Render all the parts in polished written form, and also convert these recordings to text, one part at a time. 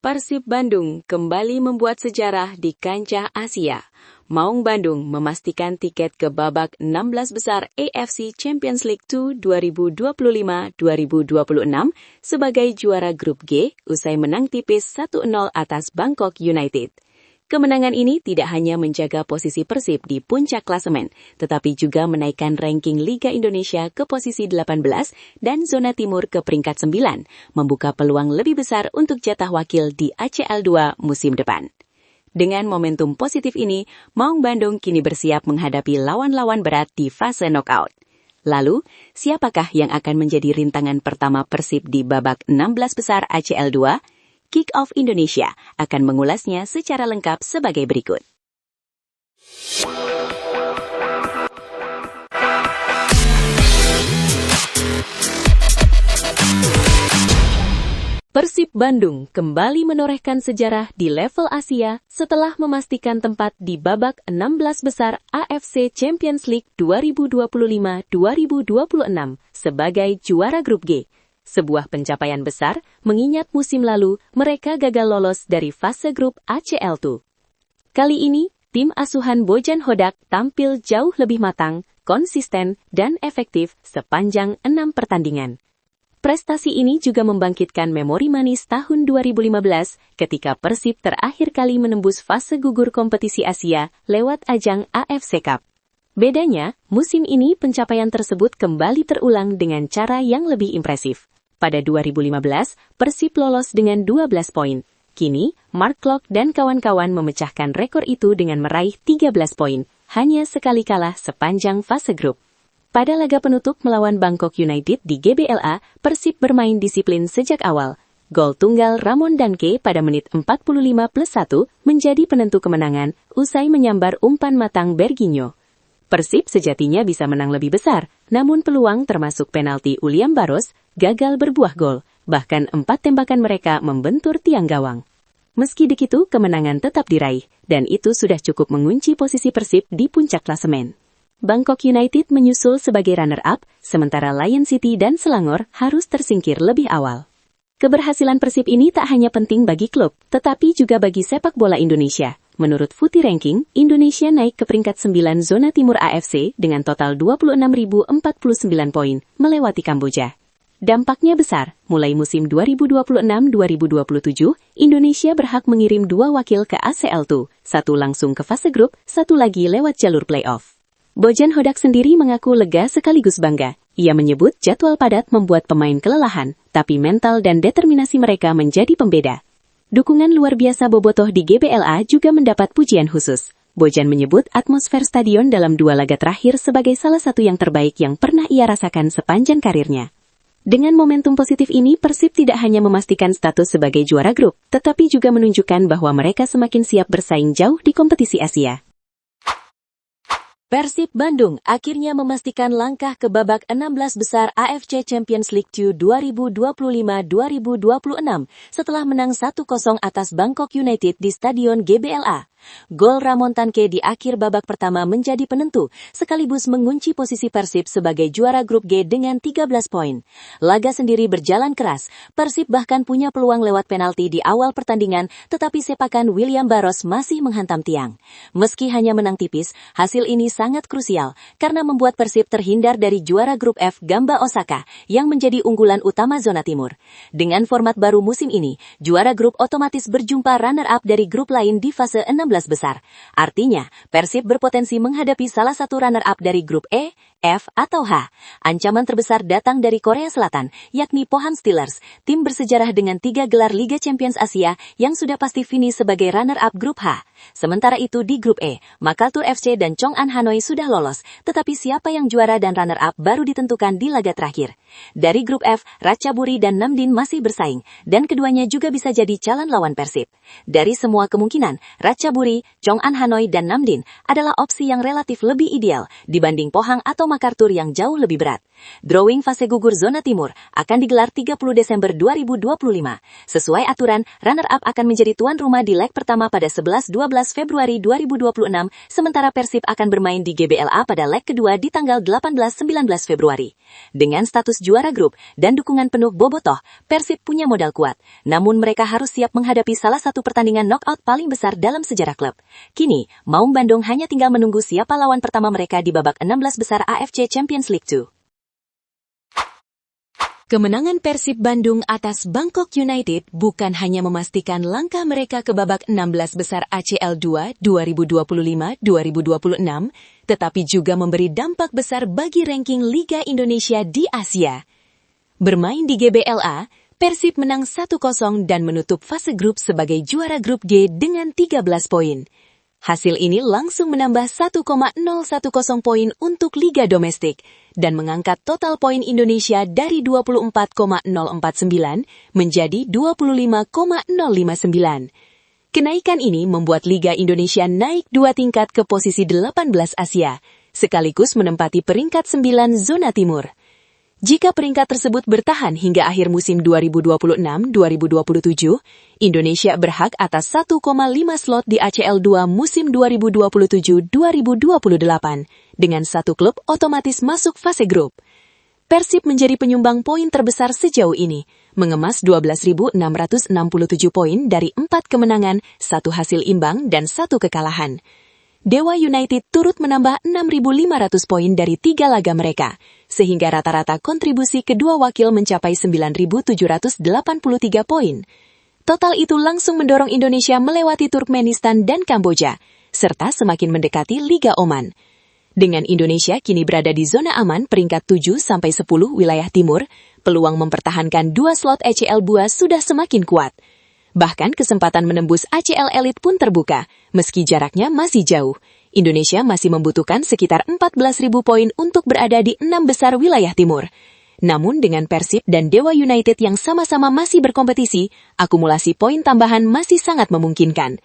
Persib Bandung kembali membuat sejarah di kancah Asia. Maung Bandung memastikan tiket ke babak 16 besar AFC Champions League 2 2025-2026 sebagai juara grup G usai menang tipis 1-0 atas Bangkok United. Kemenangan ini tidak hanya menjaga posisi Persib di puncak klasemen, tetapi juga menaikkan ranking Liga Indonesia ke posisi 18 dan zona timur ke peringkat 9, membuka peluang lebih besar untuk jatah wakil di ACL 2 musim depan. Dengan momentum positif ini, Maung Bandung kini bersiap menghadapi lawan-lawan berat di fase knockout. Lalu, siapakah yang akan menjadi rintangan pertama Persib di babak 16 besar ACL 2? Kick-Off Indonesia akan mengulasnya secara lengkap sebagai berikut. Persib Bandung kembali menorehkan sejarah di level Asia setelah memastikan tempat di babak 16 besar AFC Champions League 2025-2026 sebagai juara grup G. Sebuah pencapaian besar, mengingat musim lalu mereka gagal lolos dari fase grup ACL 2. Kali ini, tim asuhan Bojan Hodak tampil jauh lebih matang, konsisten, dan efektif sepanjang 6 pertandingan. Prestasi ini juga membangkitkan memori manis tahun 2015 ketika Persib terakhir kali menembus fase gugur kompetisi Asia lewat ajang AFC Cup. Bedanya, musim ini pencapaian tersebut kembali terulang dengan cara yang lebih impresif. Pada 2015, Persib lolos dengan 12 poin. Kini, Mark Klok dan kawan-kawan memecahkan rekor itu dengan meraih 13 poin, hanya sekali kalah sepanjang fase grup. Pada laga penutup melawan Bangkok United di GBLA, Persib bermain disiplin sejak awal. Gol tunggal Ramon Danke pada menit 45+1 menjadi penentu kemenangan usai menyambar umpan matang Berginho. Persib sejatinya bisa menang lebih besar, namun peluang termasuk penalti William Barros gagal berbuah gol, bahkan 4 tembakan mereka membentur tiang gawang. Meski begitu, kemenangan tetap diraih, dan itu sudah cukup mengunci posisi Persib di puncak klasemen. Bangkok United menyusul sebagai runner-up, sementara Lion City dan Selangor harus tersingkir lebih awal. Keberhasilan Persib ini tak hanya penting bagi klub, tetapi juga bagi sepak bola Indonesia. Menurut Footy Ranking, Indonesia naik ke peringkat 9 zona timur AFC dengan total 26.049 poin, melewati Kamboja. Dampaknya besar, mulai musim 2026-2027, Indonesia berhak mengirim 2 wakil ke ACL 2, 1 langsung ke fase grup, 1 lagi lewat jalur playoff. Bojan Hodak sendiri mengaku lega sekaligus bangga. Ia menyebut jadwal padat membuat pemain kelelahan, tapi mental dan determinasi mereka menjadi pembeda. Dukungan luar biasa bobotoh di GBLA juga mendapat pujian khusus. Bojan menyebut atmosfer stadion dalam 2 laga terakhir sebagai salah satu yang terbaik yang pernah ia rasakan sepanjang karirnya. Dengan momentum positif ini, Persib tidak hanya memastikan status sebagai juara grup, tetapi juga menunjukkan bahwa mereka semakin siap bersaing jauh di kompetisi Asia. Persib Bandung akhirnya memastikan langkah ke babak 16 besar AFC Champions League 2 2025-2026 setelah menang 1-0 atas Bangkok United di Stadion GBLA. Gol Ramon Danke di akhir babak pertama menjadi penentu, sekaligus mengunci posisi Persib sebagai juara grup G dengan 13 poin. Laga sendiri berjalan keras, Persib bahkan punya peluang lewat penalti di awal pertandingan, tetapi sepakan William Barros masih menghantam tiang. Meski hanya menang tipis, hasil ini sangat krusial, karena membuat Persib terhindar dari juara grup F Gamba Osaka, yang menjadi unggulan utama zona timur. Dengan format baru musim ini, juara grup otomatis berjumpa runner-up dari grup lain di fase 16 besar. Artinya, Persib berpotensi menghadapi salah satu runner-up dari grup E, F, atau H. Ancaman terbesar datang dari Korea Selatan, yakni Pohang Steelers, tim bersejarah dengan 3 gelar Liga Champions Asia yang sudah pasti finish sebagai runner-up grup H. Sementara itu di grup E, Makassar FC dan Chong'an Hanoi sudah lolos, tetapi siapa yang juara dan runner-up baru ditentukan di laga terakhir. Dari grup F, Ratchaburi dan Namdin masih bersaing, dan keduanya juga bisa jadi calon lawan Persib. Dari semua kemungkinan, Ratchaburi, Chong'an Hanoi dan Namdin adalah opsi yang relatif lebih ideal dibanding Pohang atau MacArthur yang jauh lebih berat. Drawing fase gugur zona timur akan digelar 30 Desember 2025. Sesuai aturan, runner-up akan menjadi tuan rumah di leg pertama pada 11-12 Februari 2026, sementara Persib akan bermain di GBLA pada leg kedua di tanggal 18-19 Februari. Dengan status juara grup dan dukungan penuh bobotoh, Persib punya modal kuat. Namun mereka harus siap menghadapi salah satu pertandingan knockout paling besar dalam sejarah klub. Kini, Maung Bandung hanya tinggal menunggu siapa lawan pertama mereka di babak 16 besar AFC Champions League 2. Kemenangan Persib Bandung atas Bangkok United bukan hanya memastikan langkah mereka ke babak 16 besar ACL 2 2025-2026, tetapi juga memberi dampak besar bagi ranking Liga Indonesia di Asia. Bermain di GBLA, Persib menang 1-0 dan menutup fase grup sebagai juara grup G dengan 13 poin. Hasil ini langsung menambah 1,010 poin untuk Liga Domestik dan mengangkat total poin Indonesia dari 24,049 menjadi 25,059. Kenaikan ini membuat Liga Indonesia naik 2 tingkat ke posisi 18 Asia, sekaligus menempati peringkat 9 zona timur. Jika peringkat tersebut bertahan hingga akhir musim 2026-2027, Indonesia berhak atas 1,5 slot di ACL 2 musim 2027-2028, dengan satu klub otomatis masuk fase grup. Persib menjadi penyumbang poin terbesar sejauh ini, mengemas 12.667 poin dari 4 kemenangan, 1 hasil imbang, dan 1 kekalahan. Dewa United turut menambah 6.500 poin dari 3 laga mereka, sehingga rata-rata kontribusi kedua wakil mencapai 9.783 poin. Total itu langsung mendorong Indonesia melewati Turkmenistan dan Kamboja, serta semakin mendekati Liga Oman. Dengan Indonesia kini berada di zona aman peringkat 7-10 wilayah timur, peluang mempertahankan 2 slot ACL 2 sudah semakin kuat. Bahkan kesempatan menembus ACL Elite pun terbuka, meski jaraknya masih jauh. Indonesia masih membutuhkan sekitar 14.000 poin untuk berada di 6 besar wilayah timur. Namun dengan Persib dan Dewa United yang sama-sama masih berkompetisi, akumulasi poin tambahan masih sangat memungkinkan.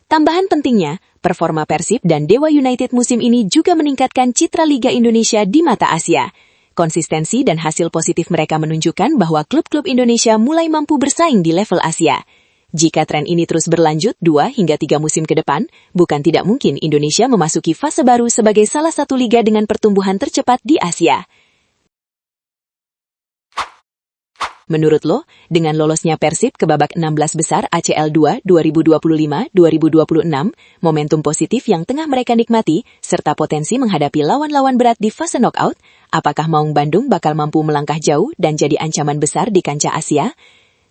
Tambahan pentingnya, performa Persib dan Dewa United musim ini juga meningkatkan citra Liga Indonesia di mata Asia. Konsistensi dan hasil positif mereka menunjukkan bahwa klub-klub Indonesia mulai mampu bersaing di level Asia. Jika tren ini terus berlanjut 2 hingga 3 musim ke depan, bukan tidak mungkin Indonesia memasuki fase baru sebagai salah satu liga dengan pertumbuhan tercepat di Asia. Menurut lo, dengan lolosnya Persib ke babak 16 besar ACL 2 2025-2026, momentum positif yang tengah mereka nikmati, serta potensi menghadapi lawan-lawan berat di fase knockout, apakah Maung Bandung bakal mampu melangkah jauh dan jadi ancaman besar di kancah Asia?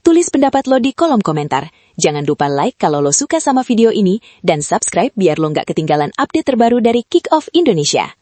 Tulis pendapat lo di kolom komentar. Jangan lupa like kalau lo suka sama video ini, dan subscribe biar lo nggak ketinggalan update terbaru dari Kick Off Indonesia.